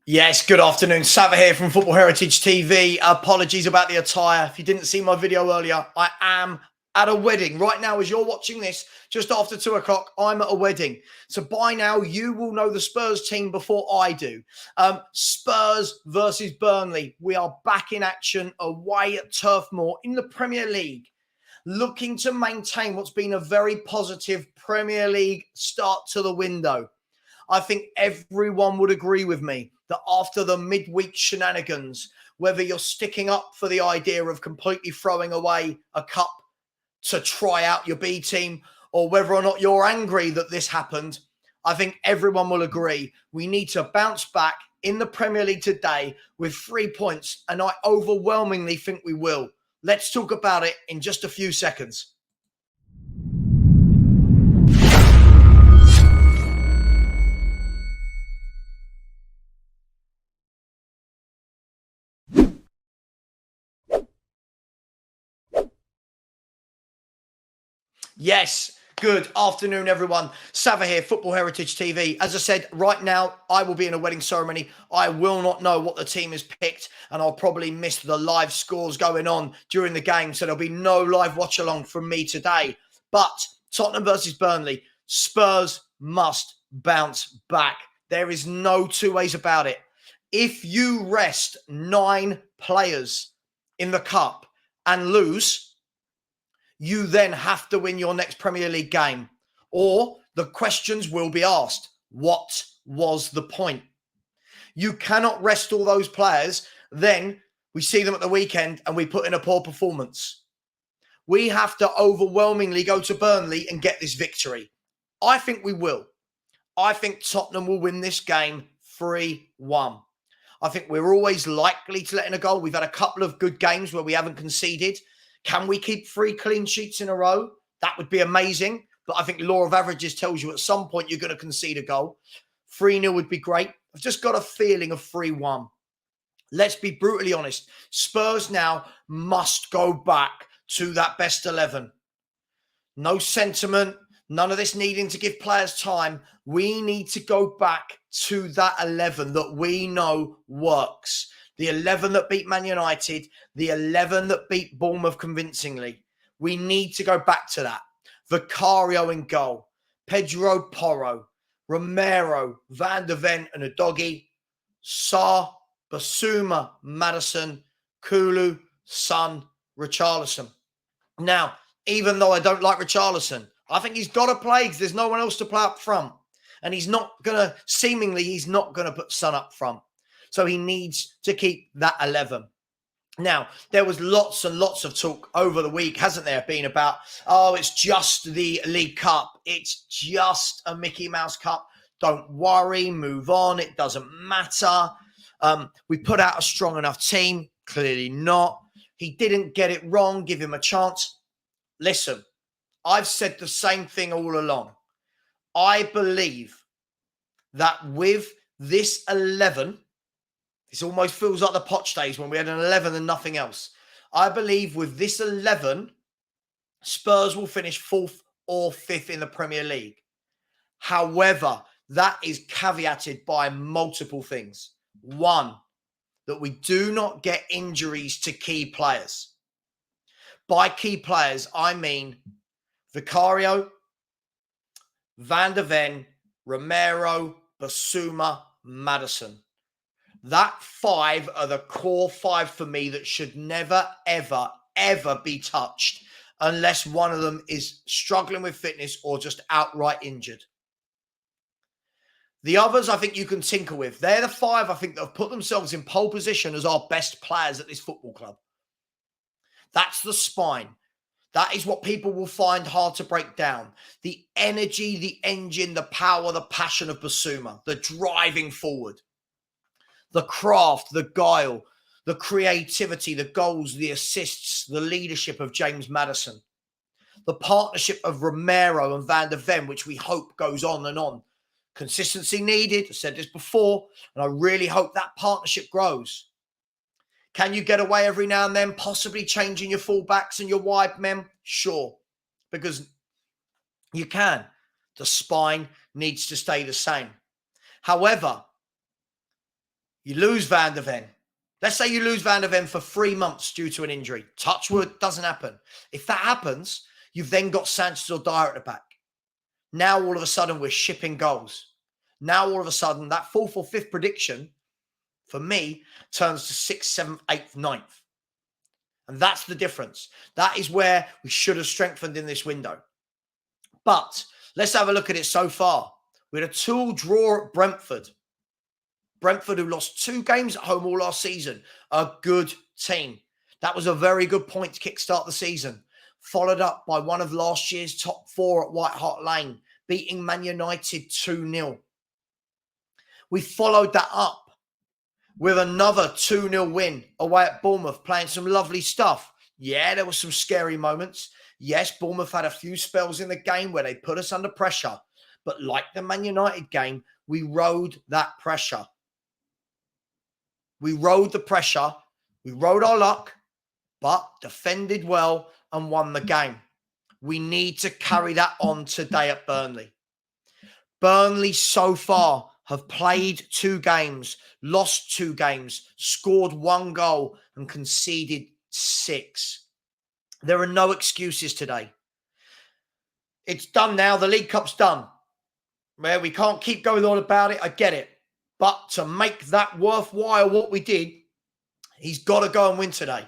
Yes, good afternoon. Sava here from Football Heritage TV. Apologies about the attire. If you didn't see my video earlier, I am at a wedding. Right now, as you're watching this, just after 2 o'clock, I'm at a wedding. So by now, you will know the Spurs team before I do. Spurs versus Burnley. We are back in action away at Turf Moor in the Premier League, looking to maintain what's been a very positive Premier League start to the window. I think everyone would agree with me that after the midweek shenanigans, whether you're sticking up for the idea of completely throwing away a cup to try out your B team, or whether or not you're angry that this happened, I think everyone will agree we need to bounce back in the Premier League today with 3 points, and I overwhelmingly think we will. Let's talk about it in just a few seconds. Yes, good afternoon, everyone. Sava here, Football Heritage TV. As I said, right now, I will be in a wedding ceremony. I will not know what the team has picked, and I'll probably miss the live scores going on during the game, so there'll be no live watch-along from me today. But Tottenham versus Burnley, Spurs must bounce back. There is no two ways about it. If you rest 9 players in the cup and lose, you then have to win your next Premier League game, or the questions will be asked. What was the point? You cannot rest all those players. Then we see them at the weekend and we put in a poor performance. We have to overwhelmingly go to Burnley and get this victory. I think we will. I think Tottenham will win this game 3-1. I think we're always likely to let in a goal. We've had a couple of good games where we haven't conceded. Can we keep 3 clean sheets in a row? That would be amazing. But I think law of averages tells you at some point you're going to concede a goal. 3-0 would be great. I've just got a feeling of 3-1. Let's be brutally honest. Spurs now must go back to that best 11. No sentiment. None of this needing to give players time. We need to go back to that 11 that we know works. The 11 that beat Man United, the 11 that beat Bournemouth convincingly. We need to go back to that. Vicario in goal, Pedro Porro, Romero, Van de Ven and Udogie, Sarr, Basuma, Maddison, Kulu, Son, Richarlison. Now, even though I don't like Richarlison, I think he's got to play because there's no one else to play up front. And he's not going to put Son up front. So he needs to keep that 11. Now, there was lots and lots of talk over the week, hasn't there, been about, oh, it's just the League Cup. It's just a Mickey Mouse Cup. Don't worry, move on. It doesn't matter. We put out a strong enough team. Clearly not. He didn't get it wrong. Give him a chance. Listen, I've said the same thing all along. I believe that with this 11, this almost feels like the Poch days when we had an 11 and nothing else. I believe with this 11, Spurs will finish 4th or 5th in the Premier League. However, that is caveated by multiple things. One, that we do not get injuries to key players. By key players, I mean Vicario, Van de Ven, Romero, Basuma, Maddison. That 5 are the core 5 for me that should never, ever, ever be touched unless one of them is struggling with fitness or just outright injured. The others, I think you can tinker with. They're the 5, I think, that have put themselves in pole position as our best players at this football club. That's the spine. That is what people will find hard to break down. The energy, the engine, the power, the passion of Basuma, the driving forward, the craft, the guile, the creativity, the goals, the assists, the leadership of James Maddison, the partnership of Romero and Van de Ven, which we hope goes on and on. Consistency needed. I said this before, and I really hope that partnership grows. Can you get away every now and then, possibly changing your fullbacks and your wide men? Sure, because you can. The spine needs to stay the same. However, You lose Van der Ven. Let's say you lose Van der Ven for 3 months due to an injury. Touch wood, doesn't happen. If that happens, you've then got Sanchez or Dyer at the back. Now, all of a sudden, we're shipping goals. Now, all of a sudden, that 4th or 5th prediction, for me, turns to 6th, 7th, 8th, 9th. And that's the difference. That is where we should have strengthened in this window. But let's have a look at it so far. We had a 2-2 draw at Brentford. Brentford, who lost 2 games at home all last season. A good team. That was a very good point to kickstart the season. Followed up by one of last year's top 4 at White Hart Lane, beating Man United 2-0. We followed that up with another 2-0 win away at Bournemouth, playing some lovely stuff. Yeah, there were some scary moments. Yes, Bournemouth had a few spells in the game where they put us under pressure. But like the Man United game, we rode that pressure. We rode the pressure. We rode our luck, but defended well and won the game. We need to carry that on today at Burnley. Burnley so far have played 2 games, lost 2 games, scored 1 goal and conceded 6. There are no excuses today. It's done now. The League Cup's done. Where we can't keep going on about it. I get it. But to make that worthwhile what we did, he's got to go and win today.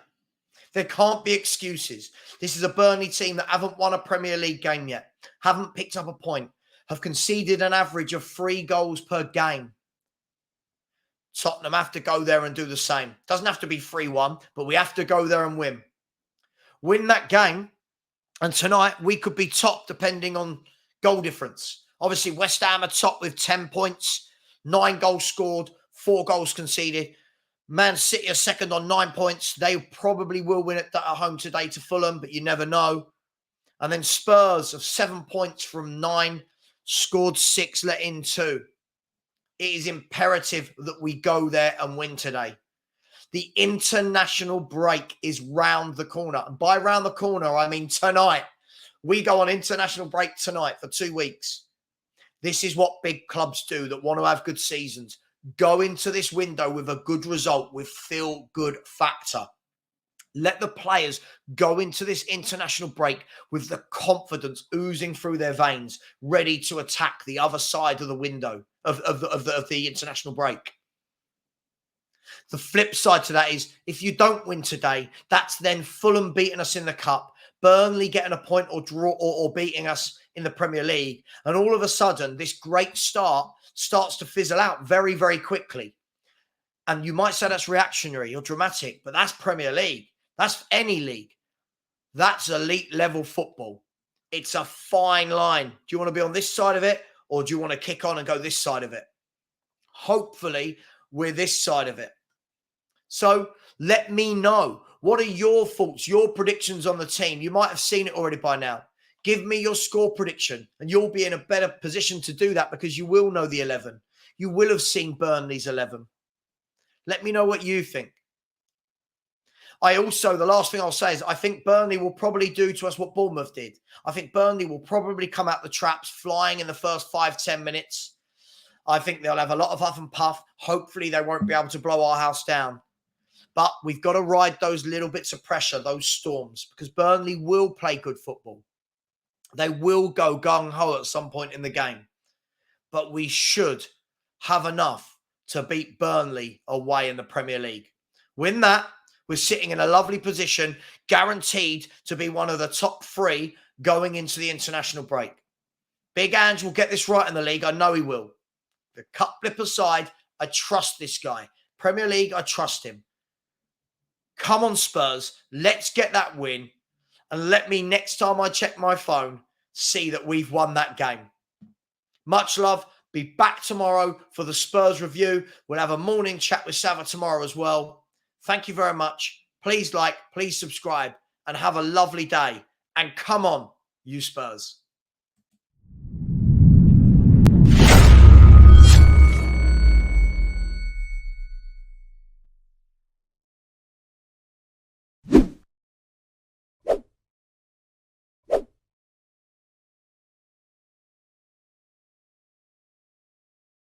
There can't be excuses. This is a Burnley team that haven't won a Premier League game yet, haven't picked up a point, have conceded an average of 3 goals per game. Tottenham have to go there and do the same. Doesn't have to be 3-1, but we have to go there and win. Win that game, and tonight we could be top depending on goal difference. Obviously, West Ham are top with 10 points, 9 goals scored, 4 goals conceded. Man City are second on 9 points. They probably will win at home today to Fulham, but you never know. And then Spurs of 7 points from 9, scored 6, let in 2. It is imperative that we go there and win today. The international break is round the corner. And by round the corner, I mean tonight. We go on international break tonight for 2 weeks. This is what big clubs do that want to have good seasons. Go into this window with a good result, with feel-good factor. Let the players go into this international break with the confidence oozing through their veins, ready to attack the other side of the window of the international break. The flip side to that is, if you don't win today, that's then Fulham beating us in the Cup, Burnley getting a point or draw or beating us in the Premier League. And all of a sudden, this great start starts to fizzle out very, very quickly. And you might say that's reactionary or dramatic, but that's Premier League. That's any league. That's elite level football. It's a fine line. Do you want to be on this side of it, or do you want to kick on and go this side of it? Hopefully, we're this side of it. So let me know. What are your thoughts, your predictions on the team? You might have seen it already by now. Give me your score prediction, and you'll be in a better position to do that because you will know the 11. You will have seen Burnley's 11. Let me know what you think. The last thing I'll say is I think Burnley will probably do to us what Bournemouth did. I think Burnley will probably come out the traps flying in the first 5-10 minutes. I think they'll have a lot of huff and puff. Hopefully they won't be able to blow our house down. But we've got to ride those little bits of pressure, those storms, because Burnley will play good football. They will go gung-ho at some point in the game. But we should have enough to beat Burnley away in the Premier League. Win that, we're sitting in a lovely position, guaranteed to be one of the top 3 going into the international break. Big Ange will get this right in the league. I know he will. The cup blip aside, I trust this guy. Premier League, I trust him. Come on, Spurs. Let's get that win. And let me, next time I check my phone, see that we've won that game. Much love. Be back tomorrow for the Spurs review. We'll have a morning chat with Sava tomorrow as well. Thank you very much. Please like, please subscribe, and have a lovely day. And come on, you Spurs.